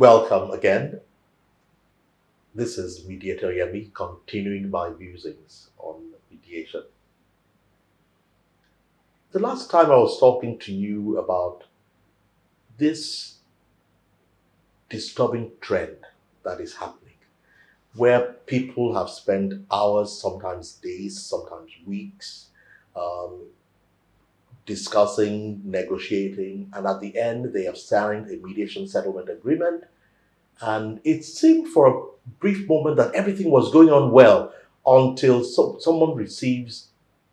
Welcome again. This is Mediator Yemi continuing my musings on mediation. The last time I was talking to you about this disturbing trend that is happening, where people have spent hours, sometimes days, sometimes weeks, um, discussing, negotiating, and at the end they have signed a mediation settlement agreement. And it seemed for a brief moment that everything was going on well until someone receives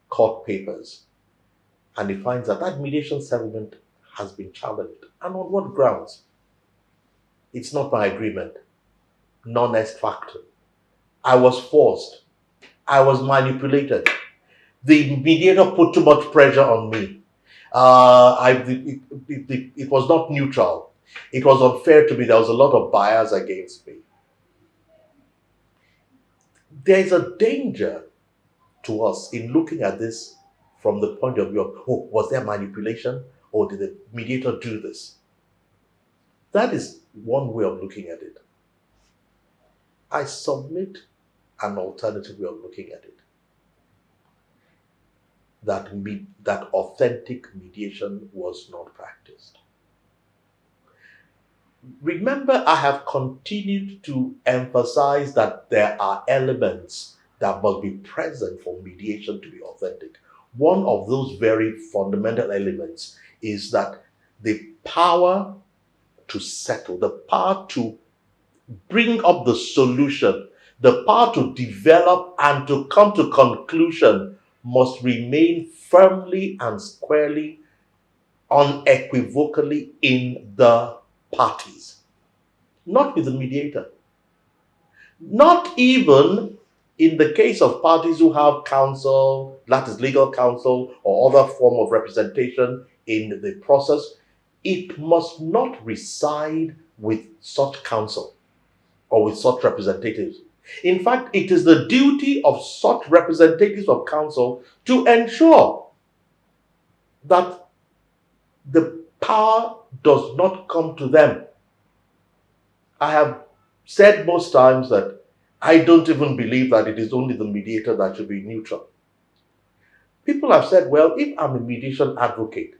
court papers and he finds that that mediation settlement has been challenged. And on what grounds? It's not my agreement. Non est facto. I was forced. I was manipulated. The mediator put too much pressure on me. It was not neutral. It was unfair to me. There was a lot of bias against me. There's a danger to us in looking at this from the point of view of, oh, was there manipulation or did the mediator do this? That is one way of looking at it. I submit an alternative way of looking at it. That authentic mediation was not practiced. Remember, I have continued to emphasize that there are elements that must be present for mediation to be authentic. One of those very fundamental elements is that the power to settle, the power to bring up the solution, the power to develop and to come to conclusion must remain firmly and squarely, unequivocally in the parties, not with the mediator. Not even in the case of parties who have counsel, that is legal counsel or other form of representation in the process, it must not reside with such counsel or with such representatives. In fact, it is the duty of such representatives of counsel to ensure that the power does not come to them. I have said most times that I don't even believe that it is only the mediator that should be neutral. People have said, well, if I'm a mediation advocate,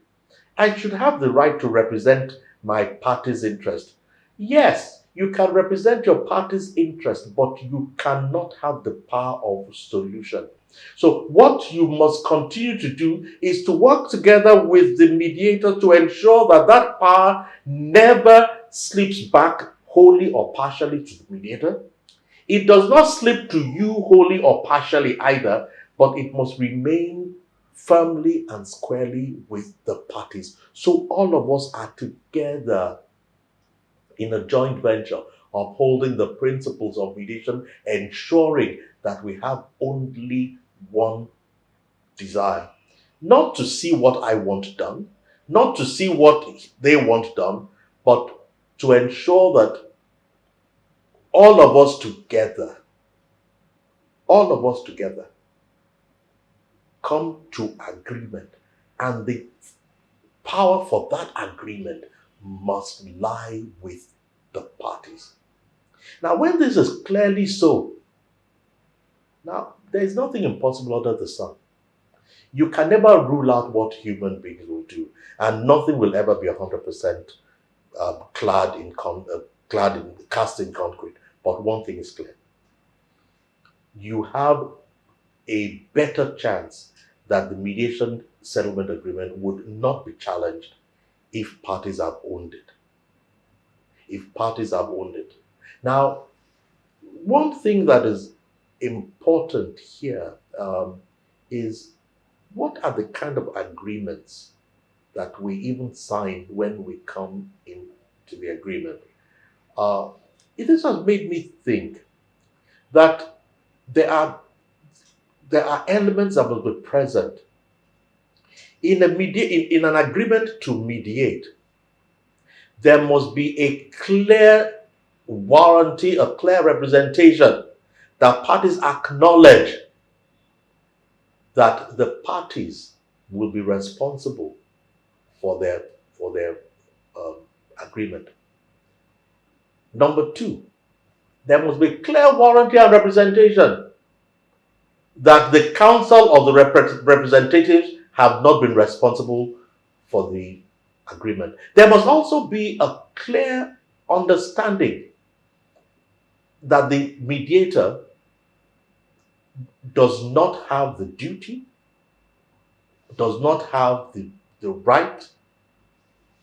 I should have the right to represent my party's interest. Yes, you can represent your party's interest, but you cannot have the power of solution. So what you must continue to do is to work together with the mediator to ensure that that power never slips back wholly or partially to the mediator. It does not slip to you wholly or partially either, but it must remain firmly and squarely with the parties. So all of us are together in a joint venture, upholding the principles of mediation, ensuring that we have only one desire. Not to see what I want done, not to see what they want done, but to ensure that all of us together come to agreement, and the power for that agreement must lie with the parties. Now, when this is clearly so, now there is nothing impossible under the sun. You can never rule out what human beings will do, and nothing will ever be 100% cast in concrete. But one thing is clear: you have a better chance that the mediation settlement agreement would not be challenged if parties have owned it. Now, one thing that is important here is, what are the kind of agreements that we even sign when we come into the agreement? This has made me think that there are elements that will be present in an agreement to mediate. There must be a clear warranty, a clear representation that parties acknowledge that the parties will be responsible for their agreement. Number two, there must be clear warranty and representation that the counsel or the representatives have not been responsible for the agreement. There must also be a clear understanding that the mediator does not have the duty, does not have the right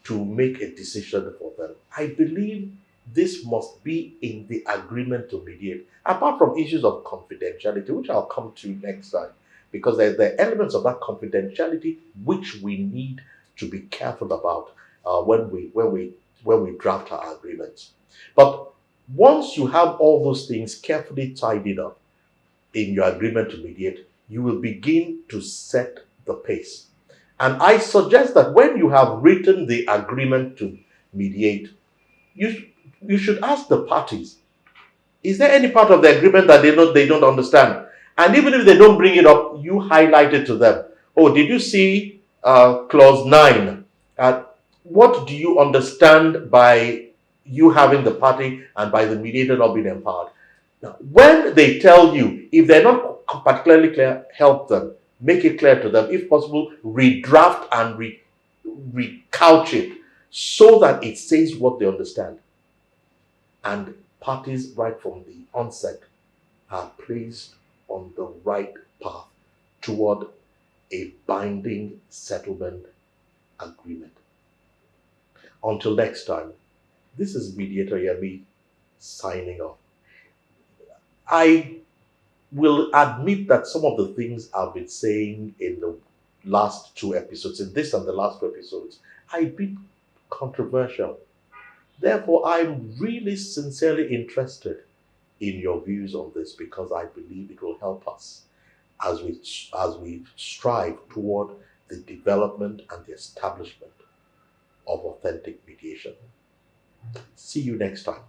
to make a decision for them. I believe this must be in the agreement to mediate, apart from issues of confidentiality, which I'll come to next time, because there are elements of that confidentiality which we need to be careful about when we draft our agreements. But once you have all those things carefully tidied up in your agreement to mediate, you will begin to set the pace. And I suggest that when you have written the agreement to mediate, you should ask the parties, is there any part of the agreement that they don't understand? And even if they don't bring it up, you highlight it to them. Oh, did you see clause 9? What do you understand by you having the party and by the mediator not being empowered? Now, when they tell you, if they're not particularly clear, help them. Make it clear to them. If possible, redraft and recouch it so that it says what they understand. And parties right from the onset are placed on the right path toward a binding settlement agreement. Until next time, this is Mediator Yemi signing off. I will admit that some of the things I've been saying in the last two episodes, in this and the last two episodes, I've been controversial. Therefore, I'm really sincerely interested in your views on this, because I believe it will help us as we strive toward the development and the establishment of authentic mediation. See you next time.